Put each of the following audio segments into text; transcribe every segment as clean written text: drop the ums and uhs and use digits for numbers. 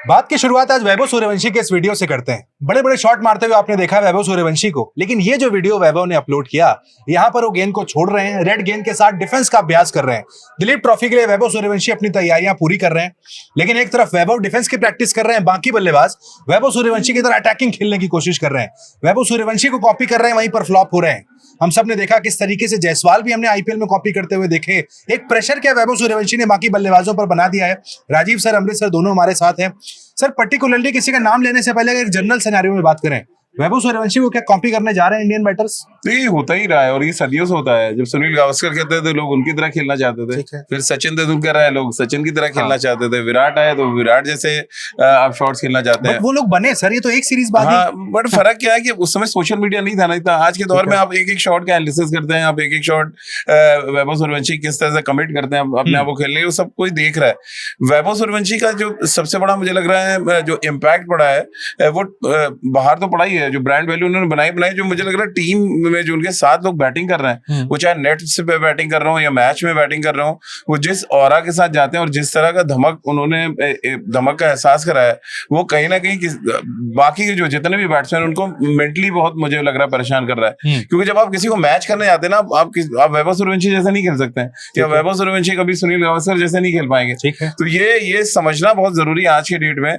बात की शुरुआत आज वैभव सूर्यवंशी के इस वीडियो से करते हैं। बड़े बड़े शॉट मारते हुए आपने देखा वैभव सूर्यवंशी को, लेकिन ये जो वीडियो वैभव ने अपलोड किया, यहाँ पर वो गेंद को छोड़ रहे हैं, रेड गेंद के साथ डिफेंस का अभ्यास कर रहे हैं। दिलीप ट्रॉफी के लिए वैभव सूर्यवंशी अपनी तैयारियां पूरी कर रहे हैं, लेकिन एक तरफ वैभव डिफेंस की प्रैक्टिस कर रहे हैं, बाकी बल्लेबाज वैभव सूर्यवंशी की तरह अटैकिंग खेलने की कोशिश कर रहे हैं। वैभव सूर्यवंशी को कॉपी कर रहे हैं, वहीं पर फ्लॉप हो रहे हैं। हम सब ने देखा किस तरीके से जायसवाल भी हमने आईपीएल में कॉपी करते हुए देखे। एक प्रेशर क्या वैभव सूर्यवंशी ने बाकी बल्लेबाजों पर बना दिया है। राजीव सर, अमृत सर दोनों हमारे साथ हैं। सर, पर्टिकुलरली किसी का नाम लेने से पहले अगर एक जनरल सिनेरियो में बात करें, वैभव सूर्यवंशी को क्या कॉपी करने जा रहे हैं इंडियन बैटर्स? ये होता ही रहा है और ये सदियों से होता है। जब सुनील गावस्कर कहते थे लोग उनकी तरह खेलना चाहते थे, फिर सचिन तेंदुलकर आए, लोग सचिन की तरह खेलना चाहते थे, विराट आए तो विराट जैसे आप शॉट्स खेलना चाहते हैं। वो लोग बने सर, ये तो एक सीरीज बाद। हाँ, बट फर्क क्या है कि उस समय सोशल मीडिया नहीं था ना इतना। आज के दौर में आप एक एक शॉट का एनालिसिस करते हैं, आप एक एक शॉट वैभव सूर्यवंशी किस तरह से कमिट करते हैं अपने आप को खेलने, वो सब कोई देख रहा है। वैभव सूर्यवंशी का जो सबसे बड़ा मुझे लग रहा है जो इम्पैक्ट पड़ा है वो बाहर तो पड़ा ही है, जो ब्रांड वैल्यू उन्होंने बनाई, जो मुझे लग रहा है टीम में जो उनके साथ लोग बैटिंग कर रहे हैं, वो चाहे नेट से बैटिंग कर रहा हूँ या मैच में बैटिंग कर रहा हूँ, वो जिस ऑरा के साथ जाते हैं और जिस तरह का उन्होंने धमक का एहसास करा है, वो कहीं ना कहीं बाकी के जो जितने भी बैट्समैन उनको मेंटली बहुत मुझे लग रहा है परेशान कर रहा है। क्योंकि जब आप किसी को मैच करने जाते हैं ना, आप वैभव सूर्यवंशी जैसे नहीं खेल सकते हैं, या वैभव सूर्यवंशी कभी सुनील गावस्कर जैसे नहीं खेल पाएंगे। तो ये समझना बहुत जरूरी है आज के डेट में।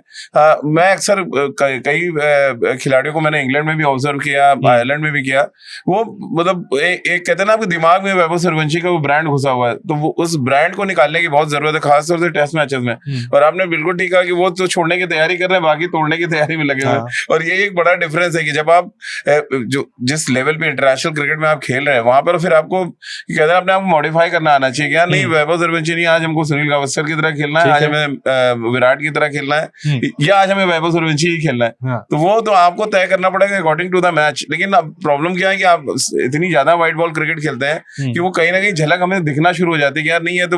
मैं अक्सर कई खिलाड़ियों को मैंने इंग्लैंड में भी ऑब्जर्व किया, आयरलैंड में भी किया, वो मतलब एक कहते हैं ना आपके दिमाग में वैभव सूर्यवंशी का वो ब्रांड घुसा हुआ है, तो वो उस ब्रांड को निकालने की बहुत जरूरत है, खासतौर से टेस्ट मैचेस में। और आपने बिल्कुल ठीक कहा कि वो तो छोड़ने की तैयारी कर रहे हैं, बाकी तोड़ने की तैयारी में लगे हुए हैं। और ये एक बड़ा डिफरेंस है कि जब आप जो जिस लेवल पे इंटरनेशनल क्रिकेट में आप खेल रहे हैं, वहां पर फिर आपको कहते हैं अपने आप को मॉडिफाई करना आना चाहिए। क्या नहीं, वैभव सूर्यवंशी नहीं, आज हमको सुनील गावस्कर की तरह खेलना है, आज हमें विराट की तरह खेलना है, या आज हमें वैभव सूर्यवंशी ही खेलना है। तो वो तो आपको तय करना पड़ेगा अकॉर्डिंग टू द मैच। लेकिन अब प्रॉब्लम क्या है कि आप इतनी ज्यादा व्हाइट बॉल क्रिकेट खेलते हैं कि वो कहीं ना कहीं झलक हमें दिखना शुरू हो जाती है कि यार नहीं, ये तो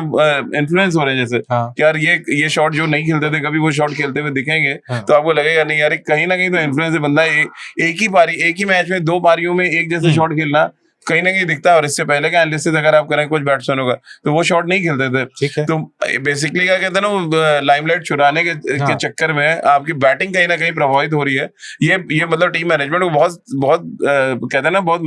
इन्फ्लुएंस हो रहे हैं जैसे कि यार ये शॉट जो नहीं खेलते थे कभी, वो शॉट खेलते हुए दिखेंगे तो आपको लगेगा नहीं यार कहीं ना कहीं तो इन्फ्लुएंस है। बंदा एक ही मैच में 2 पारियों में एक जैसे शॉट खेलना कहीं ना कहीं दिखता है। और इससे पहले का एनालिसिस अगर आप करें कुछ बैट्समैनों का, तो वो शॉट नहीं खेलते थे। तो बेसिकली क्या कहते हैं ना, लाइमलाइट चुराने के चक्कर में आपकी बैटिंग कहीं ना कहीं प्रभावित हो रही है। ये मतलब टीम मैनेजमेंट को बहुत कहते हैं ना, बहुत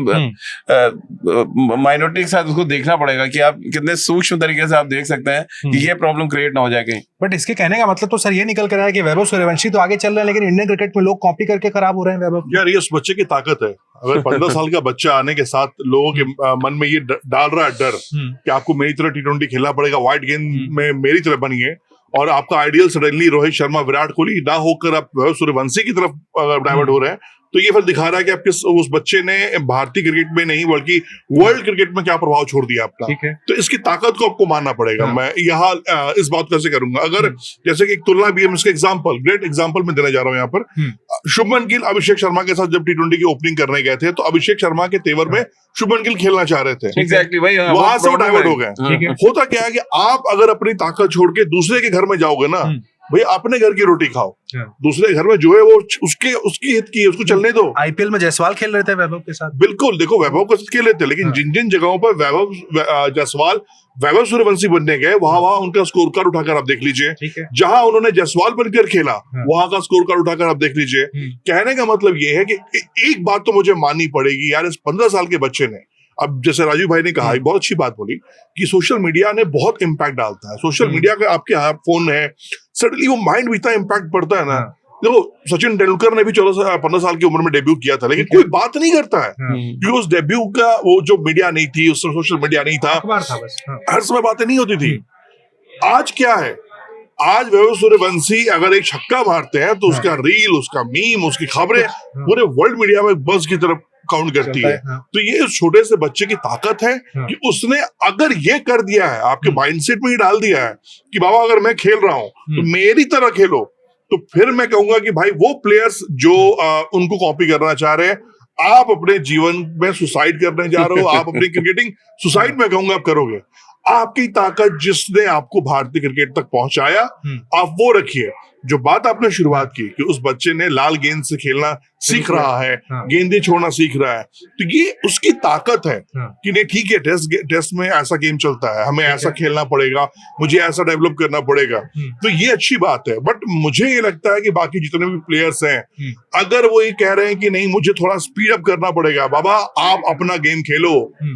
माइनॉरिटी के साथ उसको देखना पड़ेगा कि आप कितने सूक्ष्म तरीके से आप देख सकते हैं कि ये प्रॉब्लम क्रिएट ना हो जाए कहीं। बट इसके कहने का मतलब तो सर ये निकल कर आया कि वैभव सूर्यवंशी तो आगे चल रहे हैं, लेकिन इंडियन क्रिकेट में लोग कॉपी करके खराब हो रहे हैं। वैभव यार, ये उस बच्चे की ताकत है। अगर 15 साल का बच्चा आने के साथ लोगों के मन में ये डाल रहा है डर कि आपको मेरी तरह T20 खेलना पड़ेगा, व्हाइट गेंद में मेरी तरह बनिए, और आपका आइडियल सडनली रोहित शर्मा, विराट कोहली ना होकर आप सूर्यवंशी की तरफ डाइवर्ट हो रहे हैं, तो ये फिर दिखा रहा है कि आपके उस बच्चे ने भारतीय क्रिकेट में नहीं बल्कि वर्ल्ड क्रिकेट में क्या प्रभाव छोड़ दिया आपका। तो इसकी ताकत को आपको मानना पड़ेगा। मैं यहाँ इस बात कैसे करूंगा, अगर जैसे कि एक तुलना भी हम इसके ग्रेट एग्जांपल में देने जा रहा हूँ यहाँ पर। शुभमन गिल अभिषेक शर्मा के साथ जब T20 की ओपनिंग करने गए थे, तो अभिषेक शर्मा के तेवर में शुभमन गिल खेलना चाह रहे थे। एग्जैक्टली भाई, वहां से वो डाइवर्ट हो गए। होता क्या है कि आप अगर अपनी ताकत छोड़ के दूसरे के घर में जाओगे ना, भाई अपने घर की रोटी खाओ, दूसरे घर में जो है वो उसकी हित की है, उसको चलने दो। आईपीएल में जायसवाल खेल रहे थे वैभव के साथ। बिल्कुल, देखो वैभव के साथ खेल रहे थे, लेकिन जिन जिन जगहों पर जायसवाल वैभव सूर्यवंशी बनने गए, वहां उनका स्कोर कार्ड उठाकर आप देख लीजिए। जहां उन्होंने जायसवाल बनकर खेला, वहां का स्कोर कार्ड उठाकर आप देख लीजिए। कहने का मतलब ये है कि एक बात तो मुझे माननी पड़ेगी यार, इस 15 साल के बच्चे ने, अब जैसे राजीव भाई ने कहा, एक बहुत अच्छी बात बोली कि सोशल मीडिया ने बहुत इम्पैक्ट डालता है। सोशल मीडिया का आपके हाथ फोन है, सडनली वो माइंड में इतना इम्पैक्ट पड़ता है ना। देखो, सचिन तेंदुलकर ने भी 15 साल की उम्र में डेब्यू किया था, लेकिन कोई बात नहीं करता है क्योंकि उस डेब्यू का वो जो मीडिया नहीं थी, उस सोशल मीडिया नहीं था, हर समय बातें नहीं होती थी। आज क्या है, आज वैभव सूर्यवंशी अगर एक छक्का मारते हैं तो उसका रील, उसका मीम, उसकी खबरें पूरे वर्ल्ड मीडिया में बज़ की तरफ काउंट करती है। तो ये छोटे से बच्चे की ताकत है कि उसने अगर ये कर दिया है, आपके माइंडसेट में ही डाल दिया है कि बाबा अगर मैं खेल रहा हूं तो मेरी तरह खेलो, तो फिर मैं कहूंगा कि भाई वो प्लेयर्स जो उनको कॉपी करना चाह रहे हैं, आप अपने जीवन में सुसाइड करने जा रहे हो, आप अपनी क्रिकेटिंग सुसाइड में कहूंगा आप करोगे। आपकी ताकत जिसने आपको भारतीय क्रिकेट तक पहुंचाया, आप वो रखिए। जो बात आपने शुरुआत की कि उस बच्चे ने लाल गेंद से खेलना सीख रहा है, गेंदें छोड़ना सीख रहा है, तो ये उसकी ताकत है कि नहीं ठीक है, टेस्ट में ऐसा गेम चलता है, हमें ऐसा खेलना पड़ेगा, मुझे ऐसा डेवलप करना पड़ेगा, तो ये अच्छी बात है। बट मुझे ये लगता है कि बाकी जितने भी प्लेयर्स हैं, अगर वो ये कह रहे हैं कि नहीं मुझे थोड़ा स्पीड अप करना पड़ेगा, बाबा आप अपना गेम खेलो।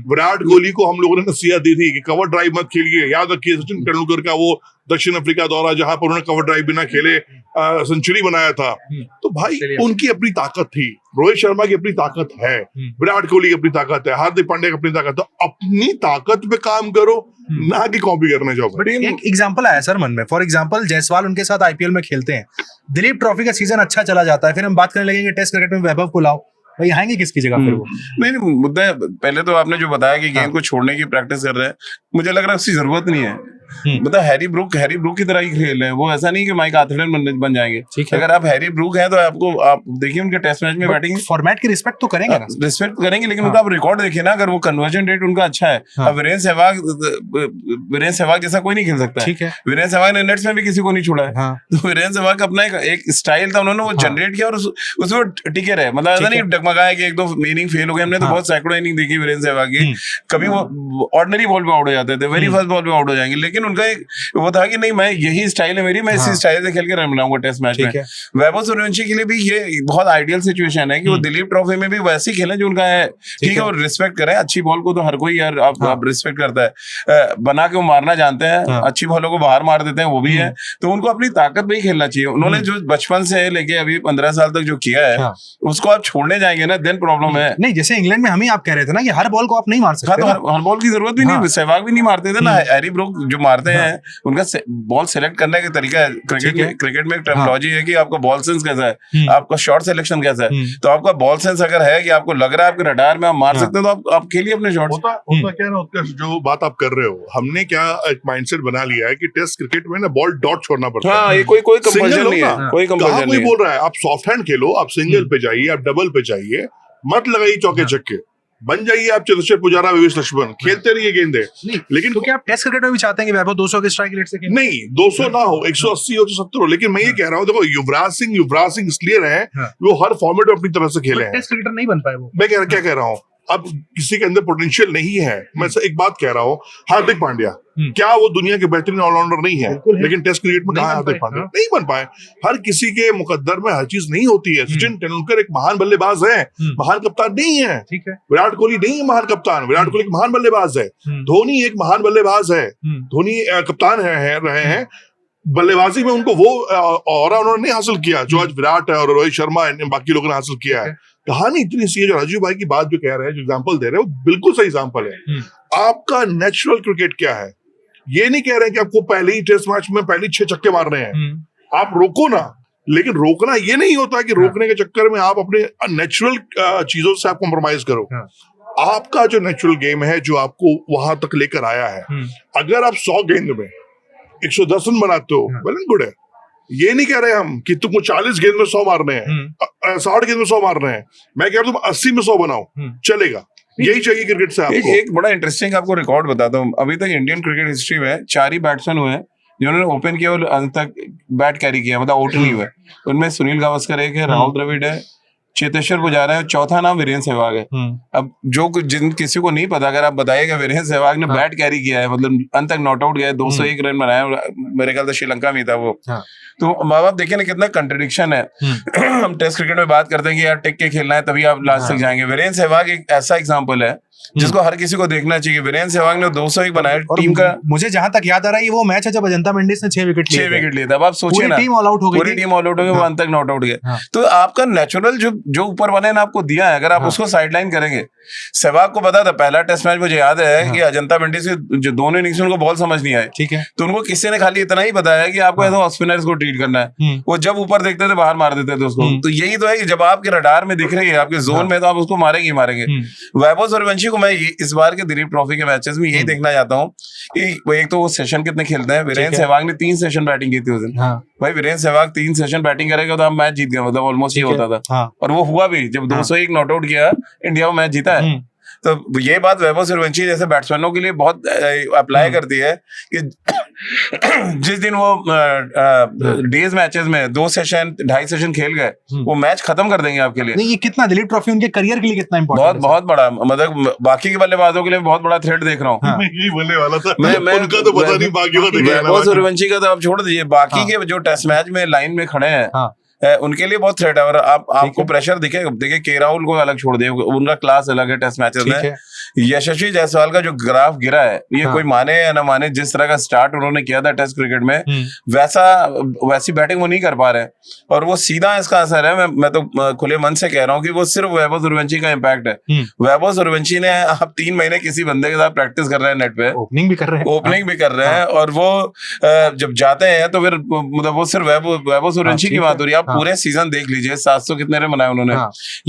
विराट कोहली को हम लोगों ने नसीहत दी थी कि कवर ड्राइव मत खेलिए, याद रखिए सचिन तेंदुलकर का वो दक्षिण अफ्रीका दौरा जहां पर उन्होंने कवर ड्राइव बिना खेले सेंचुरी बनाया था, तो भाई उनकी अपनी ताकत थी, रोहित शर्मा की अपनी ताकत है, विराट कोहली की अपनी ताकत है, हार्दिक पांड्या की अपनी ताकत है, अपनी ताकत पे काम करो, ना कि कॉपी करने जाओ। बट एक एग्जांपल आया सर मन में, फॉर एग्जांपल जायसवाल उनके साथ आईपीएल में खेलते हैं, दिलीप ट्रॉफी का सीजन अच्छा चला जाता है, फिर हम बात करने लगेंगे टेस्ट क्रिकेट में वैभव को लाओ, भाई आएंगे किसकी जगह फिर वो? नहीं, मुद्दा पहले तो आपने जो बताया कि गेंद को छोड़ने की प्रैक्टिस कर रहे हैं, मुझे लग रहा है उसकी जरूरत नहीं है। मतलब हैरी ब्रूक की तरह ही खेल रहे हैं वो, ऐसा नहीं कि माइक आर्थरटन बन जाएंगे। अगर आप हैरी ब्रूक हैं तो आप देखिए उनके टेस्ट मैच में बैटिंग फॉर्मेट की रिस्पेक्ट तो करेंगे ना, रिस्पेक्ट करेंगे, लेकिन उनका आप रिकॉर्ड देखिए ना, अगर वो कन्वर्जन रेट उनका अच्छा है। अब वीरेंद्र सहवाग जैसा कोई नहीं खेल सकता है। वीरेंद्र सहवाग ने नेट्स में भी किसी को नहीं छोड़ा है, तो वीरेंद्र सहवाग का अपना एक स्टाइल था, उन्होंने वो जनरेट किया और उसमें टिके रहे। मतलब ऐसा नहीं डगमगाया कि एक दो इनिंग फेल हो गए, हमने तो बहुत सैकड़ों इनिंग देखी वीरेंद्र सहवाग की, कभी वो ऑर्डिनरी बॉल पे आउट हो जाते थे, वेरी फर्स्ट बॉल पे आउट हो जाएंगे, लेकिन उनका एक वो था कि नहीं मैं यही स्टाइल है मेरी, मैं इसी स्टाइल से खेल के रन बनाऊंगा टेस्ट मैच में। वैभव सूर्यवंशी के लिए भी ये बहुत आइडियल सिचुएशन है कि वो दिलीप ट्रॉफी में भी वैसे ही खेलें जो उनका है, ठीक है, वो रिस्पेक्ट करें। अच्छी बॉल को तो हर कोई यार आप रिस्पेक्ट करता है, बना के वो मारना जानते हैं, अच्छी बॉलों को बाहर मार देते हैं वो भी है, तो उनको अपनी ताकत पे ही खेलना चाहिए। उन्होंने जो बचपन से लेके अभी 15 साल तक जो किया है उसको आप छोड़ने जाएंगे ना, देन प्रॉब्लम है। नहीं, जैसे इंग्लैंड में हम ही आप कह रहे थे ना कि हर बॉल को आप नहीं मार सकते, हर बॉल की जरूरत भी नहीं, सहवाग भी नहीं मारते थे ना, हैरी ब्रूक जो मारते हैं उनका बॉल सेलेक्ट करने का तरीका है। क्रिकेट में एक टर्मिनोलॉजी है कि आपका बॉल सेंस कैसा है, आपका शॉट सिलेक्शन कैसा है, तो आपका बॉल सेंस अगर है कि आपको लग रहा है आपके रडार में आप मार सकते हैं तो आप खेलिए अपने शॉट। होता क्या ना, उसका जो बात आप कर रहे हो, हमने क्या एक माइंडसेट बना लिया है कि टेस्ट क्रिकेट में ना बॉल डॉट छोड़ना पड़ता है। ये कोई कंपल्शन नहीं है, कोई कंपल्शन नहीं बोल रहा है आप सॉफ्ट हैंड खेलो, आप सिंगल पे जाइए, आप डबल पे जाइए, मत लगाइए चौके छक्के, बन जाइए आप चंद्रशेखर पुजारा, विवेक लक्ष्मण, खेलते रहिए गेंदे। लेकिन तो क्या आप टेस्ट क्रिकेट में भी चाहते हैं कि वैभव 200 के स्ट्राइक रेट से खेले? नहीं, 200 ना हो, 180 हो, 170 हो, लेकिन मैं ये कह रहा हूँ, देखो युवराज सिंह इसलिए रहे वो हर फॉर्मेट में अपनी तरह से खेले हैं, टेस्ट क्रिकेटर नहीं बन पाए वो। मैं क्या कह रहा हूँ, अब किसी के अंदर पोटेंशियल नहीं है, मैं एक बात कह रहा हूँ, हार्दिक पांड्या क्या वो दुनिया के बेहतरीन ऑलराउंडर नहीं है, लेकिन टेस्ट क्रिकेट में कहा हार्दिक पांड्या नहीं बन पाए। हर किसी के मुकद्दर में हर चीज नहीं होती है। सचिन तेंदुलकर एक महान बल्लेबाज है, महान कप्तान नहीं है। विराट कोहली नहीं है महान कप्तान, विराट कोहली एक महान बल्लेबाज है। धोनी एक महान बल्लेबाज है, धोनी कप्तान रहे हैं। बल्लेबाजी में उनको वो और उन्होंने नहीं हासिल किया जो आज विराट है और रोहित शर्मा बाकी लोगों ने हासिल किया है। कहानी इतनी सी है, जो राजीव भाई की बात जो कह रहे हैं, जो एग्जांपल दे रहे हैं, वो बिल्कुल सही एग्जांपल है। आपका नेचुरल क्रिकेट क्या है, ये नहीं कह रहे कि आपको पहले ही टेस्ट मैच में पहले 6 छक्के मारने हैं, आप रोको ना, लेकिन रोकना ये नहीं होता कि रोकने के चक्कर में आप अपने नेचुरल चीजों से आप कॉम्प्रोमाइज करो। आपका जो नेचुरल गेम है जो आपको वहां तक लेकर आया है, अगर आप 100 गेंद में 110 रन बनाते हो, वेल एंड गुड है। ये नहीं कह रहे हम कि तुमको 40 गेंद में 100 मारने हैं, 60 गेंद में 100 मारने हैं, मैं कह रहा हूं तुम 80 में 100 बनाओ, चलेगा। यही चाहिए क्रिकेट से आपको। एक बड़ा इंटरेस्टिंग आपको रिकॉर्ड बताता हूँ, अभी तक इंडियन क्रिकेट हिस्ट्री में 4 ही बैट्समैन हुए हैं जिन्होंने ओपन किया और अंत तक बैट कैरी किया, मतलब आउट नहीं हुए। उनमें सुनील गावस्कर एक है, राहुल द्रविड़ है, चेतेश्वर पुजारा है, चौथा नाम वीरेंद्र सहवाग है। अब जिन किसी को नहीं पता, अगर आप बताइएगा वीरेंद्र सहवाग ने बैट कैरी किया है, मतलब अंत तक नॉट आउट गया, 201 रन बनाया, मेरे ख्याल से श्रीलंका में था वो। तो माँ बाप देखिए ना कितना कंट्रडिक्शन है। हम टेस्ट क्रिकेट में बात करते हैं कि यार टिक के खेलना है तभी आप लास्ट तक जाएंगे। वीरेंद्र सहवाग एक ऐसा एग्जांपल है जिसको हर किसी को देखना चाहिए। वीरेंद्र सहवाग ने 201 बनाया टीम का। मुझे जहां तक याद आ रहा है वो मैच है जब अजंता मेंडिस ने 6 विकेट लिए थे। अब आप सोचिए ना, टीम ऑल आउट हो गई, पूरी टीम ऑल आउट हो गई, वो अंत तक नॉट आउट गए। तो आपका नेचुरल जो ऊपर वाले ने आपको दिया है, अगर आप उसको साइडलाइन करेंगे। सहवाग को पता था पहला टेस्ट मैच मुझे याद है कि अजंता मेंडिस के जो दोनों इनिंग्स में उनको बॉल समझ नहीं आई, ठीक है, तो उनको किसी ने खाली इतना ही बताया कि आपको ऐसा ऑफ स्पिनर्स को ट्रीट करना है। वो जब ऊपर देखते थे बाहर मार देते थे उसको। तो यही तो है कि जब आपके रडार में दिख रही है, आपके जोन में, तो आप उसको मारेंगे ही मारेंगे। वैभव सूर्यवंशी को मैं इस बार के दिलीप ट्रॉफी के मैचेस में यही देखना चाहता हूँ कि वो एक तो वो सेशन कितने खेलते हैं। वीरेंद्र सहवाग ने 3 सेशन बैटिंग की थी उस दिन। भाई वीरेंद्र सहवाग 3 सेशन बैटिंग करेगा तो आप मैच जीत गए, मतलब ऑलमोस्ट ये होता था। और वो हुआ भी, जब 201 नॉट आउट किया इंडिया वो मैच जीता है। तो ये बात वैभव सूर्यवंशी जैसे बैट्समैनों के लिए बहुत अप्लाई करती है कि जिस दिन वो डेज मैचेस में 2 सेशन 2.5 सेशन खेल गए, वो मैच खत्म कर देंगे आपके लिए। नहीं, ये कितना दिलीप ट्रॉफी उनके करियर के लिए कितना इंपॉर्टेंट है? बहुत बड़ा, मतलब बाकी के बल्लेबाजों के लिए बहुत बड़ा थ्रेट देख रहा हूँ। हाँ। मैं यही बोलने वाला था, मैं उनका तो पता नहीं, बाकियों का तो क्या वैभव सूर्यवंशी का तो आप छोड़ दीजिए, बाकी हाँ। के जो टेस्ट मैच में लाइन में खड़े हैं, हाँ। उनके लिए बहुत थ्रेट है। और आपको है। प्रेशर देखिए के राहुल को अलग छोड़ दिए, उनका क्लास अलग है टेस्ट मैचेस ठीक में। है। यशस्वी जायसवाल का जो ग्राफ गिरा है, ये हाँ। कोई माने या ना माने, जिस तरह का स्टार्ट उन्होंने किया था टेस्ट क्रिकेट में, वैसी बैटिंग वो नहीं कर पा रहे। और वो सीधा इसका असर है, मैं तो खुले मन से कह रहा हूँ कि वो सिर्फ वैभव सूर्यवंशी का इम्पैक्ट है। वैभव सूर्यवंशी ने अब 3 महीने किसी बंदे के साथ प्रैक्टिस कर रहे हैं नेट पे, ओपनिंग भी कर रहे हैं, ओपनिंग भी कर रहे हैं, और वो जब जाते हैं तो फिर मतलब वो सिर्फ वैभव सूर्यवंशी की बात हो रही है। आप पूरे सीजन देख लीजिए, 700 कितने रन बनाए उन्होंने।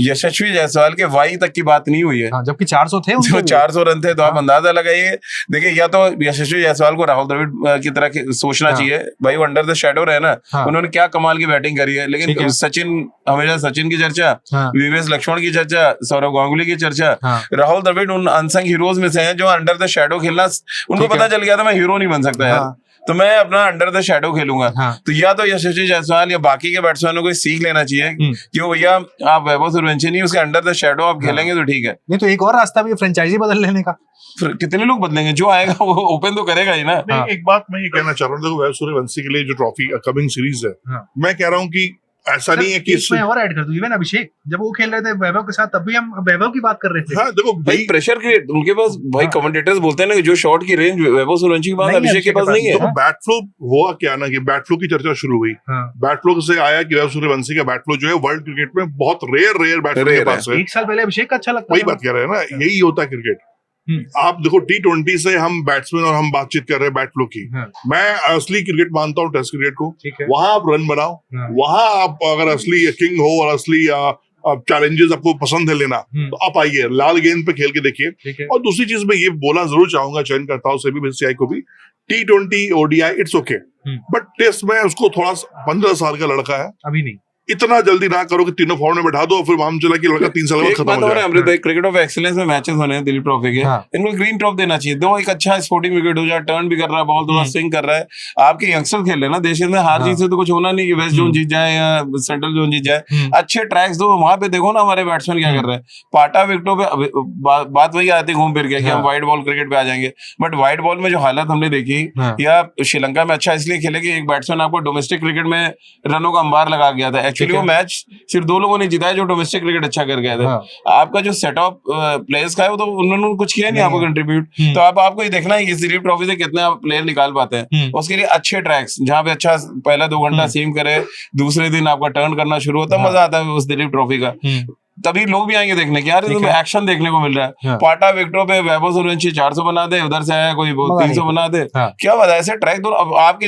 यशस्वी जायसवाल के वाई तक की बात नहीं हुई है, जबकि 400 थे, जो 400 रन थे। तो आप अंदाजा लगाइए, देखिए, या तो यशस्वी जायसवाल को राहुल द्रविड़ की तरह सोचना चाहिए, भाई वो अंडर द शैडो रहे ना, उन्होंने क्या कमाल की बैटिंग करी है। लेकिन सचिन, हमेशा सचिन की चर्चा, वीवीएस लक्ष्मण की चर्चा, सौरव गांगुली की चर्चा, राहुल द्रविड़ उन अनसंग हीरोज में से हैं जो अंडर द शैडो खेलना, उनको पता चल गया था मैं हीरो नहीं बन सकता यार, तो मैं अपना अंडर द शैडो खेलूंगा। तो या तो यशस्वी जायसवाल या बाकी के बैट्समैनों को सीख लेना चाहिए कि भैया आप वैभव सूर्यवंशी नहीं, उसके अंडर द शैडो आप खेलेंगे तो ठीक है। नहीं तो एक और रास्ता भी, फ्रेंचाइजी बदल लेने का। कितने लोग बदलेंगे, जो आएगा वो ओपन तो करेगा ही ना। एक बात मैं ये कहना चाह रहा हूँ, देखो वैभव सूर्यवंशी के लिए जो ट्रॉफी कमिंग सीरीज है, मैं कह रहा हूँ कि ऐसा नहीं है कि मैं और ऐड कर दूं, इवन अभिषेक जब वो खेल रहे थे वैभव के साथ, तब भी हम वैभव की बात कर रहे थे। हाँ, देखो भाई प्रेशर क्रिएट उनके पास, भाई कमेंटेटर्स बोलते हैं ना जो शॉट की रेंज वैभव सूर्यवंशी के पास, अभिषेक के पास नहीं है। तो बैट फ्लो हुआ क्या ना, कि बैट फ्लो की चर्चा शुरू हुई। बैट फ्लो से आया कि वैभव सूर्यवंशी का बैट फ्लो जो है वर्ल्ड क्रिकेट में बहुत रेयर बैट्समैन के पास है। 1 साल पहले अभिषेक का अच्छा लगता, वही बात कर रहे हैं ना, यही होता है क्रिकेट। आप देखो T20 से हम बैट्समैन और हम बातचीत कर रहे हैं बैट फ्लो की। मैं असली क्रिकेट मानता हूँ टेस्ट क्रिकेट को। वहां आप रन बनाओ, वहां आप अगर असली किंग हो और असली चैलेंजेस आपको पसंद है लेना, तो आप आइए, लाल गेंद पे खेल के देखिए। और दूसरी चीज मैं ये बोलना जरूर चाहूंगा चयनकर्ताओं से भी, बीसीसीआई को भी, T20 ODI it's okay, but test में उसको थोड़ा 15 साल का लड़का है, अभी नहीं, इतना जल्दी ना करो कि तीनों फॉर्म में बैठा दो, फिर मालूम चला कि लड़का 3 साल बाद खत्म हो जाए। अमृत भाई, क्रिकेट ऑफ एक्सीलेंस में मैचेस होने हैं दिलीप ट्रॉफी के, इनको ग्रीन टॉप देना चाहिए। दो एक अच्छा स्पोर्टिंग विकेट हो जाए, टर्न भी कर रहा है, बॉल थोड़ा स्विंग कर रहा है, आपके यंगस्टर खेल रहे हैं ना, देश में हार जीत से तो कुछ होना नहीं कि वेस्ट जोन जीत जाए या सेंट्रल जोन जीत जाए। अच्छे ट्रैक्स दो, वहां पे देखो ना हमारे बैट्समैन क्या कर रहे हैं। पाटा विकेटों पे बात वही आती है घूम फिर के कि हम व्हाइट बॉल क्रिकेट पे आ जाएंगे, बट व्हाइट बॉल में जो हालत हमने देखी, या श्रीलंका में अच्छा इसलिए खेले कि एक बैट्समैन आपको डोमेस्टिक क्रिकेट में रनों का अंबार लगा गया था। एक्चुअली वो मैच सिर्फ 2 लोगों ने जीता है जो डोमेस्टिक क्रिकेट अच्छा कर गए थे। आपका जो सेट ऑफ प्लेयर्स का है वो तो उन्होंने कुछ किया नहीं आपको कंट्रीब्यूट। तो आपको ये देखना है कि इस दिलीप ट्रॉफी से कितने आप प्लेयर निकाल पाते हैं। उसके लिए अच्छे ट्रैक्स जहाँ पे अच्छा पहला 2 घंटा सीम करे, दूसरे दिन आपका टर्न करना शुरू होता, मजा आता है उस दिलीप ट्रॉफी का। तभी लोग भी आएंगे देखने की, यार तुम्हें एक्शन देखने को मिल रहा है। पाटा विकेटों पे वैभव सूर्यवंशी 400 बना दे, उधर से आया कोई 300 बना दे, क्या बात है। ऐसे ट्रैक दो, अब आपके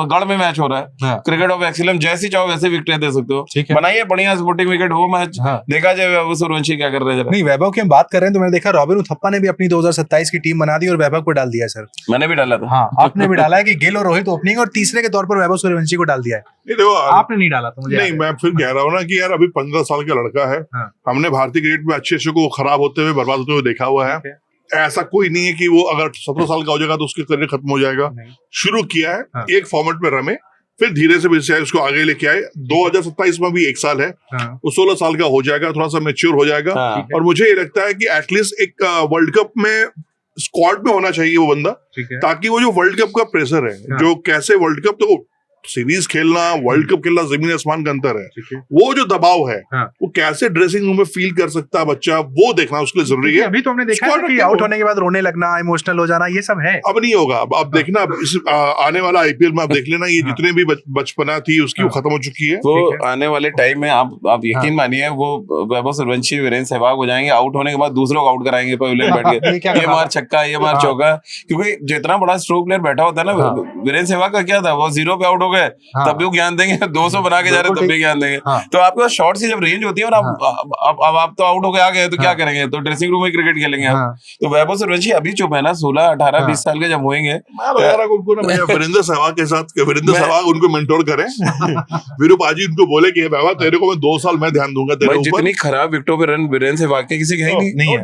गढ़ में मैच हो रहा है, क्रिकेट ऑफ एक्सीलेंस, जैसी चाहो वैसे विकेट दे सकते हो, बनाइए बढ़िया स्पोर्टिंग विकेट हो मैच, देखा जाए वैभव सूर्यवंशी क्या कर रहे हैं। नहीं, वैभव की हम बात कर रहे हैं तो मैंने देखा रॉबिन उथप्पा ने भी अपनी 2027 की टीम बना दी और वैभव को डाल दिया। सर मैंने भी डाला था। हाँ, आपने भी डाला है कि गिल और रोहित ओपनिंग और तीसरे के तौर पर वैभव सूर्यवंशी को डाल दिया है। देखो, आपने नहीं डाला तो मुझे नहीं, मैं फिर कह रहा हूँ ना कि यार अभी 15 साल का लड़का है। हमने भारतीय क्रिकेट में अच्छे को खराब होते हुए, बर्बाद होते हुए देखा हुआ है। ऐसा कोई नहीं है कि वो अगर 17 साल का हो जाएगा तो उसके करियर खत्म हो जाएगा। शुरू किया है, एक फॉर्मेट में रमे, फिर धीरे से बीसीसीआई उसको आगे लेके आए। 2027 में भी 1 साल है, वो 16 साल का हो जाएगा, थोड़ा सा मैच्योर हो जाएगा। और मुझे ये लगता है कि एटलीस्ट एक वर्ल्ड कप में स्क्वाड में होना चाहिए वो बंदा, ताकि वो जो वर्ल्ड कप का प्रेशर है, जो कैसे वर्ल्ड कप, तो सीरीज खेलना, वर्ल्ड कप खेलना जमीन आसमान का अंतर है। वो जो दबाव है, वो कैसे ड्रेसिंग रूम में फील कर सकता है बच्चा, वो देखना उसके लिए जरूरी है। अभी तो हमने देखा है कि आउट होने के बाद रोने लगना, इमोशनल हो जाना, ये सब है। अब नहीं होगा। अब देखना, आने वाला आईपीएल में आप देख लेना, ये जितने भी बचपना थी उसकी वो खत्म हो चुकी है। वो आने वाले टाइम में आप यकीन मानिए, वो वैभव सूर्यवंशी, वीरेंद्र सहवाग हो जाएंगे, आउट होने के बाद दूसरों को आउट कराएंगे पवेलियन बैठ के, ये मार छक्का, ये मार चौका, क्योंकि जितना बड़ा स्ट्रोक प्लेयर बैठा होता है ना, वीरेंद्र सहवाग का क्या था, वो 0 पे आउट हो गए तब भी ज्ञान देंगे, 200 बना के जा रहे तब भी ज्ञान देंगे। तो आपके पास शॉट की जब रेंज होती है और अब आप तो आउट होके आ गए तो क्या करेंगे, तो ड्रेसिंग रूम में क्रिकेट खेलेंगे आप। तो वैभव सूर्यवंशी अभी चुप है ना, 16, 18, 20 साल के जब होंगे, वीरेंद्र सहवाग के साथ, वीरेंद्र सहवाग उनको मेंटोर करें, वीरू पाजी उनको बोले कि वैभव तेरे को मैं 2 साल मैं ध्यान दूंगा तेरे ऊपर। जितनी खराब विकेटों पे रन वीरेंद्र सहवाग के किसी के है नहीं है।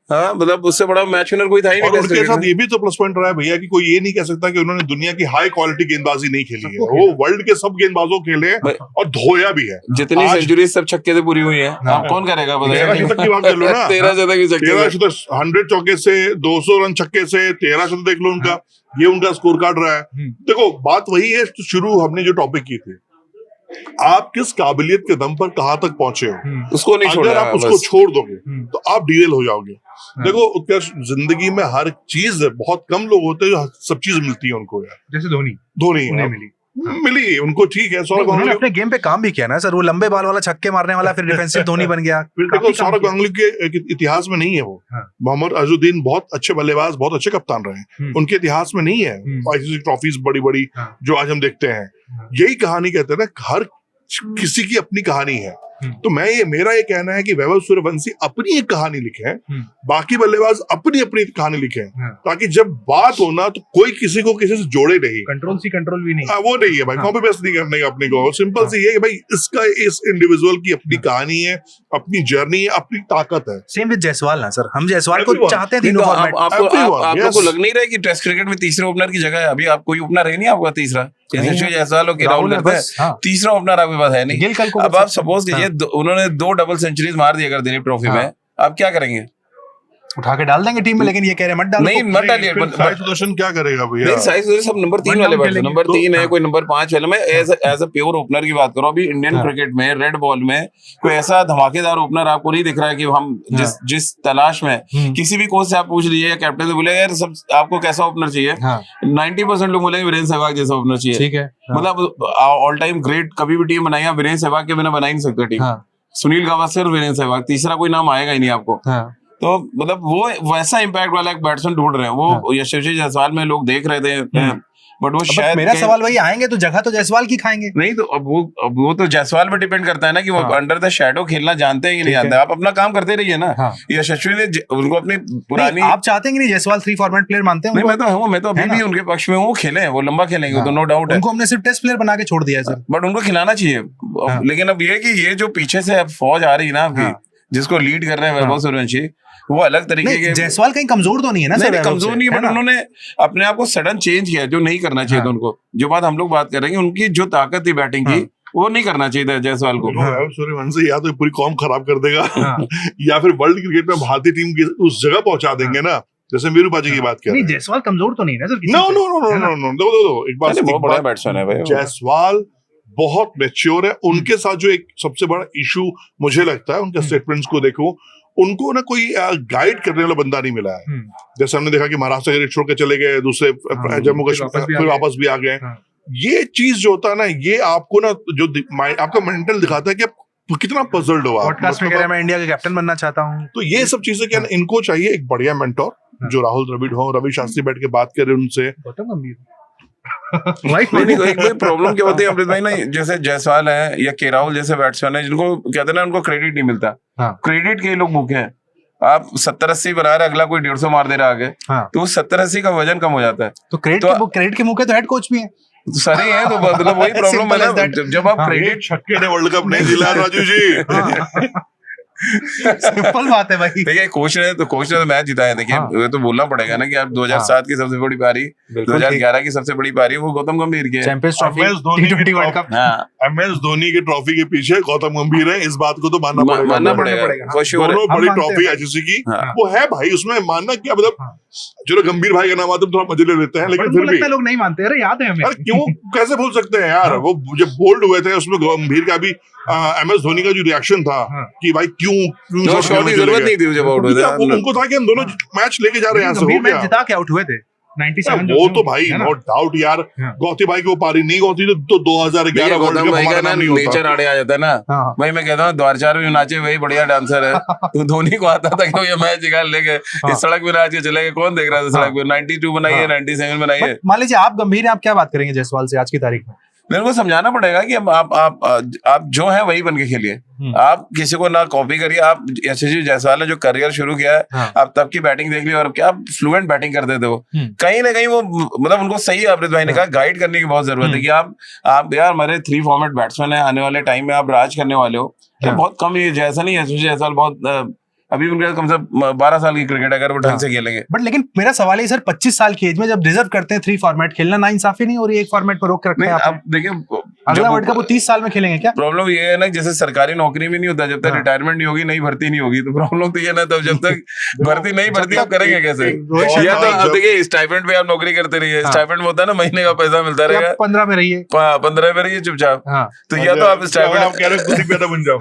हाँ, मतलब उससे बड़ा मैच विनर कोई था ही नहीं और टेस्ट उनके क्रिकेट साथ में। ये भी तो प्लस पॉइंट रहा है भैया कि कोई ये नहीं कह सकता कि उन्होंने दुनिया की हाई क्वालिटी गेंदबाजी नहीं खेली है, वो वर्ल्ड के सब गेंदबाजों खेले हैं और धोया भी है। जितनी आज- सेंचुरी सब छक्के से पूरी हुई है, आप कौन करेगा 13 शतक की बात कर लो ना, 13 शतक की छक्के 13 से। शतक 100 चौके से 200 रन छक्के से 13 शतक देख लो उनका, ये उनका स्कोर कार्ड रहा है। देखो बात वही है, शुरू हमने जो टॉपिक की थी, आप किस काबिलियत के दम पर कहां तक पहुंचे हो, उसको नहीं अगर छोड़ना आप उसको बस। छोड़ दोगे तो आप डीरेल हो जाओगे। देखो उत्कर्ष, जिंदगी में हर चीज बहुत कम लोग होते हैं जो सब चीज मिलती है उनको यार। जैसे धोनी धोनी उन्हें है, मिली, मिली उनको, ठीक है। सौरभ उन्होंने गांगुली, अपने गेम पे काम भी किया ना सर, वो लंबे बाल वाला छक्के मारने वाला फिर डिफेंसिव धोनी बन गया। फिर देखो काफी काम सौरभ किया। गांगुली के इतिहास में नहीं है वो। हाँ। मोहम्मद अजहरुद्दीन बहुत अच्छे बल्लेबाज, बहुत अच्छे कप्तान रहे, उनके इतिहास में नहीं है आईसीसी ट्रॉफीज बड़ी बड़ी हाँ। जो आज हम देखते हैं। यही कहानी कहते हैं ना, हर किसी की अपनी कहानी है। तो मेरा ये कहना है कि वैभव सूर्यवंशी अपनी एक कहानी लिखे, बाकी बल्लेबाज अपनी अपनी कहानी लिखे, ताकि जब बात हो ना तो कोई किसी को किसी से जोड़े नहीं। कंट्रोल भी नहीं। वो नहीं है भाई, कॉपी पेस्ट नहीं करने का अपने को। सिंपल सी ये है कि भाई इस इंडिविजुअल की अपनी कहानी है, अपनी जर्नी है, अपनी ताकत है। सेम विद जायसवाल ना सर, हम जायसवाल को Everyone. चाहते हैं नहीं तीनों तो फॉर्मेट। आपको Everyone, लग नहीं रहा है कि टेस्ट क्रिकेट में तीसरे ओपनर की जगह है? अभी आप कोई ओपनर है नहीं आपका तीसरा, नहीं जैसे है। जायसवाल और राहुल राहुल है करते बस, हैं, हाँ। तीसरा ओपनर आपके पास है नहीं। गिल कल को अब बच आप सकते सपोज हैं। कीजिए उन्होंने 2 डबल सेंचुरीज मार दी अगर दिलीप ट्रॉफी में, आप क्या करेंगे? उठा के डाल देंगे टीम में, लेकिन ये कह रहे हैं मत डालो। नहीं मत डालिए। फिर साई सुदर्शन क्या करेगा भैया? नहीं, साई सुदर्शन सब नंबर 3 वन वाले डाउन बैट्समैन, खेलेंगे। नंबर तो- 3 है, हाँ। कोई नंबर 5 वाले में एज अ प्योर ओपनर की बात करो। अभी इंडियन हाँ। क्रिकेट में रेड बॉल में कोई ऐसा धमाकेदार ओपनर आपको नहीं दिख रहा है कि हम जिस तलाश में, किसी भी कोच से आप पूछ लीजिए या कैप्टन से बोले यार सब आपको कैसा ओपनर चाहिए, 90% लोग बोलेंगे वीरेंद्र सहवाग जैसा ओपनर चाहिए। ठीक है। मतलब ऑल टाइम ग्रेट कभी भी टीम बनाई, आप वीरेंद्र सहवाग के बिना बना ही नहीं सकते टीम। हाँ। सुनील गावस्कर और वीरेंद्र सहवाग, तीसरा कोई नाम आएगा ही नहीं आपको। तो मतलब वो वैसा इम्पैक्ट वाला एक बैट्समैन ढूंढ रहे हैं। वो यशस्वी जायसवाल में लोग देख रहे थे, बट वो शायद मेरा सवाल वही, आएंगे तो जगह तो जायसवाल की खाएंगे। नहीं। तो अब वो तो जायसवाल पे डिपेंड करता है ना कि वो अंडर द शैडो खेलना जानते हैं कि नहीं जानते। आप अपना काम करते रहिए ना। यशस्वी ने उनको अपनी पुरानी, आप चाहते हैं कि नहीं जायसवाल 3 फॉर्मेट प्लेयर मानते हैं नहीं उनको? मैं तो अभी भी उनके पक्ष में हूँ, खेले हैं वो, लंबा खेलेंगे तो नो डाउट है। उनको हमने सिर्फ टेस्ट प्लेयर बना के छोड़ दिया है सर। बट उनको खिलाना चाहिए। लेकिन अब ये कि ये जो पीछे से फौज आ रही है ना आपकी, जिसको लीड कर रहे हैं वैभव सूर्यवंशी, वो अलग तरीके के। जायसवाल कहीं कमजोर तो नहीं है ना सर? कमजोर नहीं, बट उन्होंने अपने आप को सडन चेंज किया जो नहीं करना चाहिए था उनको। जो बात हम लोग बात कर रहे हैं, उनकी जो ताकत थी बैटिंग की, वो नहीं करना चाहिए था जायसवाल को। वैभव सूर्यवंशी या तो पूरी कॉम खराब कर देगा या फिर वर्ल्ड क्रिकेट में भारतीय टीम की उस जगह पहुंचा देंगे ना, जैसे वीरूपा जी की बात कर रहे हैं। जायसवाल कमजोर तो नहीं है ना sir? No no no no no, देखो एक बात, बहुत बड़ा बैट्समैन है भाई। जायसवाल बहुत मैच्योर है। उनके साथ जो एक सबसे बड़ा इशू मुझे लगता है, उनके स्टेटमेंट्स को देखो, उनको ना कोई गाइड करने वाला बंदा नहीं मिला है। जैसे हमने देखा कि महाराष्ट्र के छोड़ के चले गए, दूसरे जम्मू कश्मीर फिर वापस भी आ गए। ये चीज जो होता है ना, ये आपको ना जो आपका मेंटल दिखाता है कि आप कितना पजल्ड हो। पॉडकास्ट में कह रहे हैं मैं इंडिया के कैप्टन बनना चाहता हूँ। तो ये सब चीजें क्या, इनको चाहिए एक बढ़िया मेंटोर, जो राहुल द्रविड़ हो, रवि शास्त्री बैठ के बात करे उनसे। गौतम गंभीर नहीं, प्रॉब्लम क्या होती है अमृत भाई ना, जैसे जायसवाल है या के राहुल जैसे बैट्समैन है जिनको कहते हैं ना, उनको क्रेडिट नहीं मिलता। क्रेडिट के लोग भूखे हैं। आप 70-80 बना रहे, अगला कोई 150 मार दे रहा आगे, तो 70-80 का वजन कम हो जाता है। तो क्रेडिट के मुंह पे तो हेड कोच भी है, सारे हैं। तो मतलब वही प्रॉब्लम है ना, जब आप क्रेडिट, छक्के ने वर्ल्ड कप नहीं दिला राजू जी। सिंपल बात है भाई। देखिए कोच ने तो मैच जिताया। देखिए ये तो बोलना पड़ेगा ना कि आप 2007 की सबसे बड़ी पारी, 2011 की सबसे बड़ी पारी वो गौतम गंभीर की है। Champions trophy, T20 world cup. MS Dhoni की ट्रॉफी के पीछे गौतम गंभीर है, इस बात को तो मानना पड़ेगा। For sure. दोनों बड़ी ट्रॉफी आईसीसी की वो है भाई, उसमें मानना क्या, मतलब चलो गंभीर भाई का नाम आता है थोड़ा मजे ले लेते हैं, लेकिन फिर भी लोग नहीं मानते। अरे याद है हमें। अरे क्यों, कैसे भूल सकते हैं यार, वो जब बोल्ड हुए थे उसमें गंभीर का भी MS धोनी का जो रिएक्शन था कि भाई क्यों शॉट की जरूरत नहीं थी जब आउट हुए थे। उनको था कि हम दोनों मैच लेके जा रहे हैं, यहाँ से हो गया। जिता के आउट हुए थे 97। वो तो भाई नो डाउट यार, गौती भाई की वो पारी नहीं होती तो 2011 वर्ल्ड कप हमारा नाम नहीं होता। नेचर आड़े आ जाता है ना भाई। मैं कहता हूँ द्वारचार में नाचे वही बढ़िया डांसर है। तो धोनी को आता था कि ये मैच निकाल लेके इस सड़क पे नाच के चले गए, कौन देख रहा था सड़क पे। 92 बनाइए, 97 बनाइए। मान लीजिए आप गंभीर हैं, आप क्या बात करेंगे जायसवाल से आज की तारीख में? मेरे को समझाना पड़ेगा कि आप जो है वही बन के खेलिए। आप किसी को ना कॉपी करिए। आप यशस्वी जायसवाल ने जो करियर शुरू किया है, आप तब की बैटिंग देख ली और क्या फ्लुएंट बैटिंग करते थे वो। कहीं ना कहीं वो मतलब उनको सही अमृत भाई ने कहा गाइड करने की बहुत जरूरत है कि आप यार हमारे 3 फॉर्मेट बैट्समैन है, आने वाले टाइम में आप राज करने वाले हो। बहुत कम ये जैसा नहीं है, यशस्वी जायसवाल बहुत अभी उनके कम से कम 12 साल की क्रिकेट अगर वो ढंग से खेलेंगे। बट लेकिन मेरा सवाल है सर, 25 साल की एज में जब डिजर्व करते हैं 3 फॉर्मेट खेलना, ना इंसाफी नहीं हो रही? एक फॉर्मेट पर रोक के रखा है आप देखिए अगला वर्ल्ड कप वो 30 साल में खेलेंगे क्या? प्रॉब्लम ये है ना, जैसे सरकारी नौकरी में नहीं होता, जब तक रिटायरमेंट नहीं होगी नई भर्ती नहीं होगी, तो प्रॉब्लम तो ये ना, तब जब तक भर्ती नहीं भर्ती आप करेंगे कैसे? या तो आप देखिए स्टाइपेंड पे आप नौकरी करते रहिए, स्टाइपेंड में होता है ना महीने का पैसा मिलता रहेगा, 15 में रहिए, 15 में रहिए चुपचाप। तो या तो आप स्टाइपेंड, आप कह रहे हो कुलदीप यादव बन जाओ।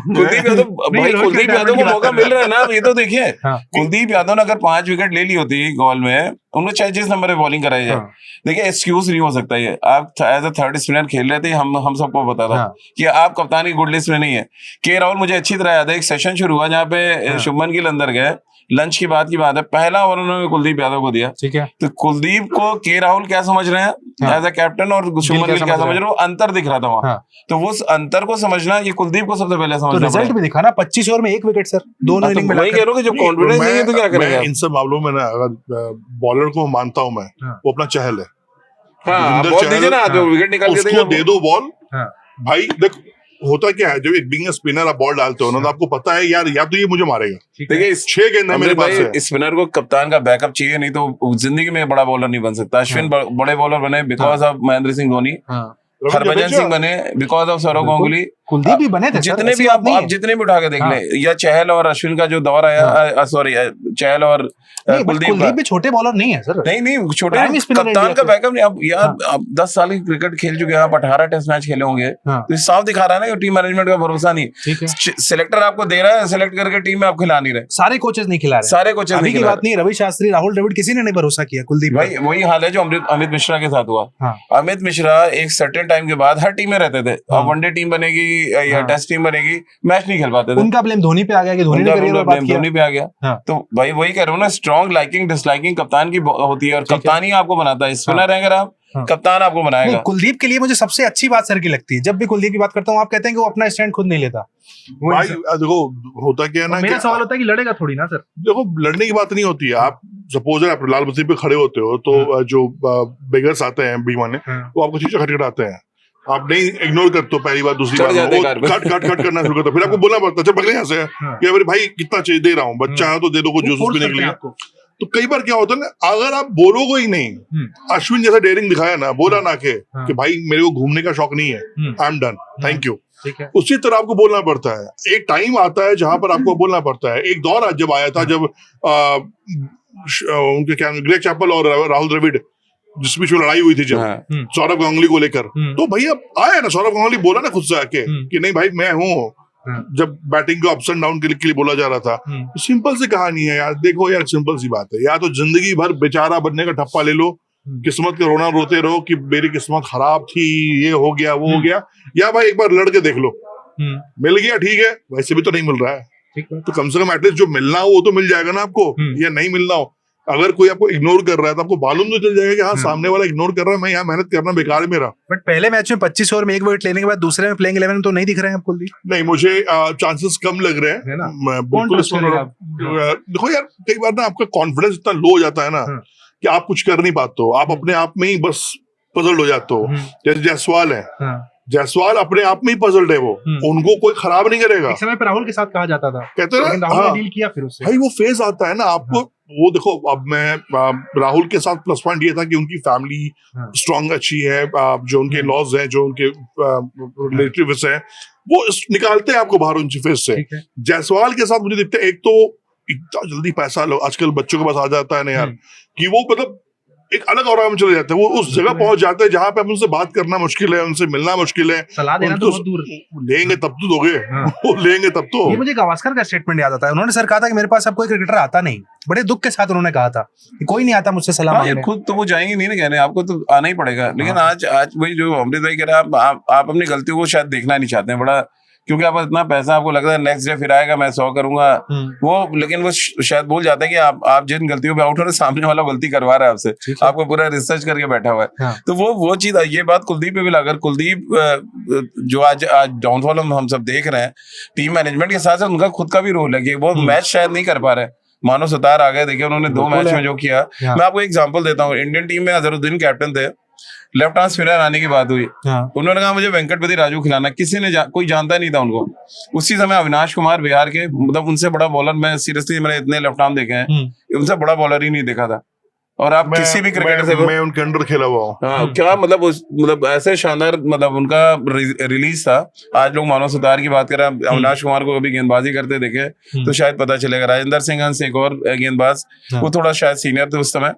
कुलदीप यादव, भाई कुलदीप यादव को मौका मिल रहा है ना, ये तो देखिए कुलदीप यादव ने अगर 5 विकेट ले ली होती गॉल में, उन्होंने 46 नंबर पे बॉलिंग कराई है। देखिए एक्सक्यूज नहीं हो सकता ये, आप एज अ थर्ड स्पिनर खेल रहे थे, हम सबको पता था कि आप कप्तानी गुड लिस्ट में नहीं है। के राहुल, मुझे अच्छी तरह याद है एक सेशन शुरू हुआ जहाँ पे शुभमन गिल अंदर गए, लंच की बात है, पहला ओवर उन्होंने कुलदीप यादव को दिया, ठीक है। तो कुलदीप को के राहुल क्या समझ रहे हैं एज अ कैप्टन, और शुभमन गिल क्या समझ रहे हैं, वो अंतर दिख रहा था वहां। तो वो अंतर को समझना ये कुलदीप को सबसे पहले समझना। रिजल्ट भी दिखा ना, 25 ओवर में 1 विकेट सर, दोनों इनिंग में। वही कह रहा हूँ कि जब कॉन्फिडेंस नहीं है तो क्या करेंगे? इन सब मामलों में ना, अगर बॉलर को मानता हूं मैं, वो अपना चहल है, बॉल दीजिए ना, जो विकेट निकाल के उसको दे दो बॉल। भाई देख होता क्या है, जब एक बीइंग स्पिनर आप बॉल डालते हो ना, तो आपको पता है यार या तो ये मुझे मारेगा। देखिए 6 गेंद है मेरे पास है। स्पिनर को कप्तान का बैकअप चाहिए, नहीं तो जिंदगी में बड़ा बॉलर नहीं बन सकता। अश्विन बड़े बॉलर बने बिकॉज ऑफ महेंद्र सिंह धोनी, हरभजन सिंह बने बिकॉज ऑफ सौरव गांगुली, कुलदीप भी बने थे। जितने भी आप जितने भी उठा के देख ले, या चहल और अश्विन का जो दौर आया, सॉरी चहल और कुलदीप भी छोटे बॉलर नहीं है सर। नहीं छोटे, कप्तान का बैकअप नहीं। अब यार आप 10 साल की क्रिकेट खेल चुके हैं, आप 18 टेस्ट मैच खेले होंगे, तो साफ दिखा रहा है ना कि टीम मैनेजमेंट का भरोसा नहीं। सिलेक्टर आपको दे रहा है, सिलेक्ट करके टीम में आप खिला नहीं रहे, सारे कोचेस नहीं खिला रहे, सारे कोचेस नहीं। बात नहीं, रवि शास्त्री, राहुल द्रविड़, किसी ने नहीं भरोसा किया कुलदीप भाई। वही हाल है जो अमित मिश्रा के साथ हुआ। अमित मिश्रा एक सर्टेन टाइम के बाद हर टीम में रहते थे, अब वनडे टीम बनेगी या टेस्ट टीम बनेगी, मैच नहीं खेल पाते थे। उनका ब्लेम धोनी पे आ गया कि धोनी पे आ गया। तो भाई वही कह रहा हूँ ना, स्ट्रॉन्ग लाइकिंग डिसलाइकिंग कप्तान की होती है, और कप्तान ही आपको बनाता है। स्पिनर है अगर आप, कप्तान आपको बनाएगा। कुलदीप के लिए मुझे सबसे अच्छी बात सर की लगती है, जब भी कुलदीप की बात करता हूँ, आप कहते हैं कि वो अपना स्टैंड खुद नहीं लेता। भाई देखो होता क्या है ना, मेरा सवाल होता है कि लड़ेगा थोड़ी ना सर। देखो लड़ने की बात नहीं होती है। आप सपोज आप लाल बत्ती पे खड़े होते हो, तो जो बेगर्स आते हैं बीमाने, वो आपको शीशा खटखटाते हैं, आप नहीं इग्नोर करते हो, पहली बार। दूसरी बार कट करना शुरू करते हो, फिर आपको बोलना पड़ता है चल पकड़े यहाँ से कि मेरे भाई कितना चाहिए, दे रहा हूँ, बच्चा है तो दे दो कुछ जूस पीने के लिए। तो कई बार क्या होता है ना, अगर आप बोलोगे ही नहीं, अश्विन जैसा डेयरिंग दिखाया ना, बोला ना कि भाई मेरे को घूमने का शौक नहीं है, I am done, thank you, उसी तरह आपको बोलना पड़ता है। एक टाइम आता है जहां पर आपको बोलना पड़ता है। एक दौर जब आया था, जब उनके क्या ग्रेग चैपल और राहुल द्रविड़ जिस बीच में लड़ाई हुई थी, जब सौरव गांगुली को लेकर, तो भैया आया ना सौरव गांगुली, बोला ना खुद से आके कि नहीं भाई मैं हूँ, जब बैटिंग को अप्स एंड डाउन के लिए बोला जा रहा था। तो सिंपल सी कहानी है यार, देखो यार सिंपल सी बात है, या तो जिंदगी भर बेचारा बनने का ठप्पा ले लो, किस्मत के रोना रोते रहो कि मेरी किस्मत खराब थी, ये हो गया वो हो गया, या भाई एक बार लड़के देख लो, मिल गया ठीक है, वैसे भी तो नहीं मिल रहा है, तो कम से कम एटलीस्ट जो मिलना हो वो तो मिल जाएगा ना आपको, या नहीं मिलना हो। अगर कोई आपको इग्नोर कर रहा है तो आपको मालूम तो चल जाएगा कि हाँ सामने वाला इग्नोर कर रहा है, मैं यहाँ मेहनत करना बेकार है मेरा। बट पहले मैच में 25 ओवर में 1 विकेट लेने के बाद दूसरे में प्लेइंग 11 तो नहीं दिख रहे हैं आपको? नहीं, मुझे चांसेस कम लग रहे हैं ना। देखो यार, कई बार ना आपका कॉन्फिडेंस इतना लो हो जाता है ना कि आप कुछ कर नहीं पाते हो, आप अपने आप में ही बस पजल्ड हो जाते हो। जैसे जायसवाल है, जायसवाल अपने आप में ही पजल्ड है, वो उनको कोई खराब नहीं करेगा। एक समय पर राहुल के साथ कहा जाता था, कहते हैं राहुल ने डील किया फिर उससे। भाई वो फेज आता है ना आपको, वो देखो अब मैं राहुल के साथ प्लस पॉइंट ये था कि उनकी फैमिली स्ट्रांग अच्छी है, जो उनके लॉज हैं, जो उनके रिलेटिव्स हैं, वो निकालते हैं आपको बाहर उन फेज से। जायसवाल के साथ मुझे दिखता है, एक तो इतना जल्दी पैसा आजकल बच्चों के पास आ जाता है ना यार, कि वो मतलब एक अलग और में चले जाते हैं, वो उस जगह पहुंच जाते हैं जहां पे उनसे बात करना मुश्किल है, उनसे मिलना मुश्किल है। सलाह देना तो बहुत दूर, लेंगे तब तो दोगे, वो लेंगे तब तो। ये मुझे गावस्कर का स्टेटमेंट याद आता है, उन्होंने सर कहा था कि मेरे पास अब कोई क्रिकेटर आता नहीं, बड़े दुख के साथ उन्होंने कहा था कि कोई नहीं आता मुझसे सलाह मांगने। खुद तो वो जाएंगे नहीं ना कहने, आपको तो आना ही पड़ेगा। लेकिन आज वही जो अमृत भाई कह रहे हैं, आप अपनी गलतियों को शायद देखना नहीं चाहते हैं बड़ा, क्योंकि आप इतना पैसा आपको लगता है नेक्स्ट डे फिर आएगा मैं 100 करूंगा वो, लेकिन वो शायद भूल जाता है कि आप जिन गलतियों पे आउट हो रहे, सामने वाला गलती करवा रहा है आपसे, आपको पूरा रिसर्च करके बैठा हुआ है। तो वो चीज, ये बात कुलदीप पे भी लगा। कुलदीप जो आज डाउनफॉल हम सब देख रहे हैं, टीम मैनेजमेंट के साथ साथ उनका खुद का भी रोल है कि वो मैच शायद नहीं कर पा रहे। मानो सुतार आ गए, देखिए उन्होंने 2 मैच में जो किया। मैं आपको एग्जांपल देता हूँ, इंडियन टीम में अजहरुद्दीन कैप्टन थे, लेफ्ट आर्म स्पिनर आने की बात हुई, हाँ। उन्होंने कहा मुझे वेंकटपति राजू खिलाना, किसी ने कोई जानता नहीं था उनको। उसी समय अविनाश कुमार बिहार के, मतलब उनसे बड़ा बॉलर, मैं सीरियसली मैंने इतने लेफ्ट आर्म देखे हैं, उनसे बड़ा बॉलर ही नहीं देखा था। और आप किसी भी क्रिकेटर से, मैं उनके अंडर खेला हुआ हूँ। हाँ, क्या मतलब मतलब ऐसे शानदार, मतलब उनका रिलीज था। आज लोग मानव सुतार की बात करें, अविनाश कुमार को कभी गेंदबाजी करते देखे तो शायद पता चलेगा। राजेंद्र सिंह हंस एक और गेंदबाज, वो थोड़ा शायद सीनियर थे उस समय,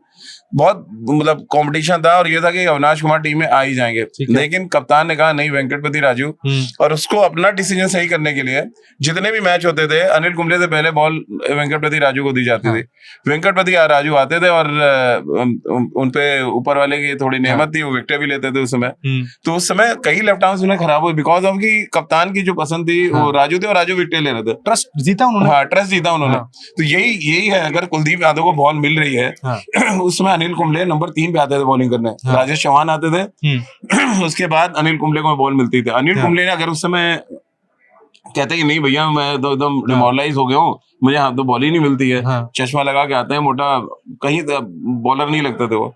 बहुत मतलब कंपटीशन था और ये था कि अविनाश कुमार टीम में आ ही जाएंगे, लेकिन कप्तान ने कहा नहीं, वेंकटपति राजू। और उसको अपना डिसीजन सही करने के लिए जितने भी मैच होते थे, अनिल कुंबले से पहले बॉल वेंकटपति राजू को दी जाती थी। वेंकटपति राजू आते थे और उनपे ऊपर वाले की थोड़ी नेमत थी, वो विकेट भी लेते थे उस समय। तो उस समय कई लेफ्ट आर्म्स उन्हें खराब हुए बिकॉज ऑफ की कप्तान की जो पसंद थी वो राजू थे, और राजू विकेट ले रहे थे। ट्रस्ट जीता उन्होंने। हाँ, ट्रस्ट जीता उन्होंने। तो यही है, अगर कुलदीप यादव को बॉल मिल रही है, उस समय अनिल कुंबले नंबर 3 पे आते थे बॉलिंग करने, राजेश चौहान आते थे, उसके बाद अनिल कुंबले को बॉल मिलती थी। अनिल कुंबले ने अगर उस समय कहते कि नहीं भैया मैं तो एकदम डिमोरलाइज हो गया हूँ, मुझे यहाँ तो बॉल ही नहीं मिलती है, चश्मा लगा के आते हैं, मोटा, कहीं बॉलर नहीं लगते थे वो,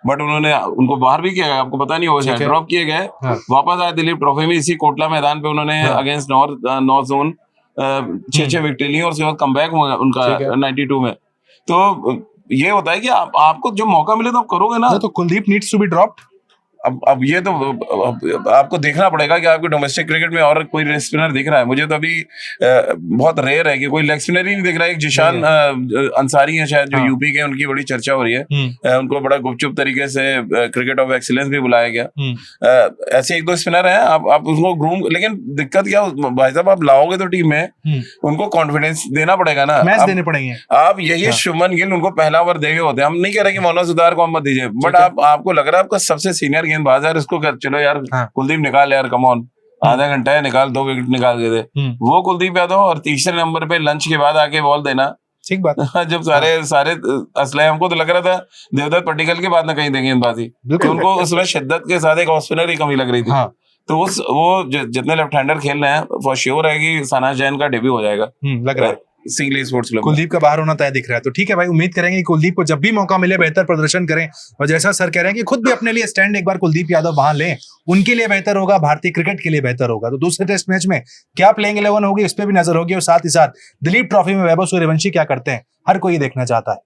बट उन्होंने उनको बाहर भी किया, आपको पता नहीं होगा, ड्रॉप किए गए, वापस आए दिलीप ट्रॉफी में, इसी कोटला मैदान पे उन्होंने अगेंस्ट नॉर्थ जोन 6 विकेट ली और उसके बाद कमबैक हुआ उनका 92 में। तो ये होता है कि आपको जो मौका मिले तो आप करोगे ना। तो Kuldeep needs to be dropped. अब ये तो आपको देखना पड़ेगा कि आपको डोमेस्टिक क्रिकेट में और कोई लेग स्पिनर दिख रहा है। मुझे तो अभी बहुत रेयर है कि कोई लेग स्पिनर ही नहीं दिख रहा है। एक जिशान अंसारी है शायद, जो यूपी के, उनकी बड़ी चर्चा हो रही है। उनको बड़ा गुपचुप तरीके से क्रिकेट ऑफ एक्सीलेंस भी बुलाया गया। ऐसे 1-2 स्पिनर हैं, आप उसको ग्रूम, लेकिन दिक्कत क्या भाई साहब, आप लाओगे तो टीम में उनको कॉन्फिडेंस देना पड़ेगा ना, मैच देने पड़ेंगे। आप यही शुभमन गिल उनको पहला ओवर देखे होते हैं। हम नहीं कह रहे कि मानव सुतार को हम मत दीजिए, बट आपको लग रहा है आपका सबसे सीनियर गेंदबाज है, इसको चलो यार कुलदीप निकाल यार, कम ऑन, आधा घंटा है, निकाल, 2 विकेट निकाल के दे, वो कुलदीप यादव। और तीसरे नंबर पे लंच के बाद आके बॉल देना, ठीक बात। जब सारे असले, हमको तो लग रहा था देवदत्त पट्टिकल के बाद ना कहीं देंगे गेंदबाजी, तो उनको उसमें शिद्दत के साथ एक ऑफ स्पिनर की कमी लग रही थी। तो वो जितने लेफ्ट हैंडर खेल रहे हैं, फॉर श्योर है कि सनाज जैन का डेब्यू हो जाएगा, लग रहा है सिंगली स्पोर्ट्स क्लब। कुलदीप का बाहर होना तय दिख रहा है। तो ठीक है भाई, उम्मीद करेंगे कि कुलदीप को जब भी मौका मिले बेहतर प्रदर्शन करें, और जैसा सर कह रहे हैं कि खुद भी अपने लिए स्टैंड एक बार कुलदीप यादव वहां लें, उनके लिए बेहतर होगा, भारतीय क्रिकेट के लिए बेहतर होगा। तो दूसरे टेस्ट मैच में क्या प्लेइंग 11 होगी, उस पर भी नजर होगी, और साथ ही साथ दिलीप ट्रॉफी में वैभव सूर्यवंशी क्या करते हैं, हर कोई देखना चाहता है।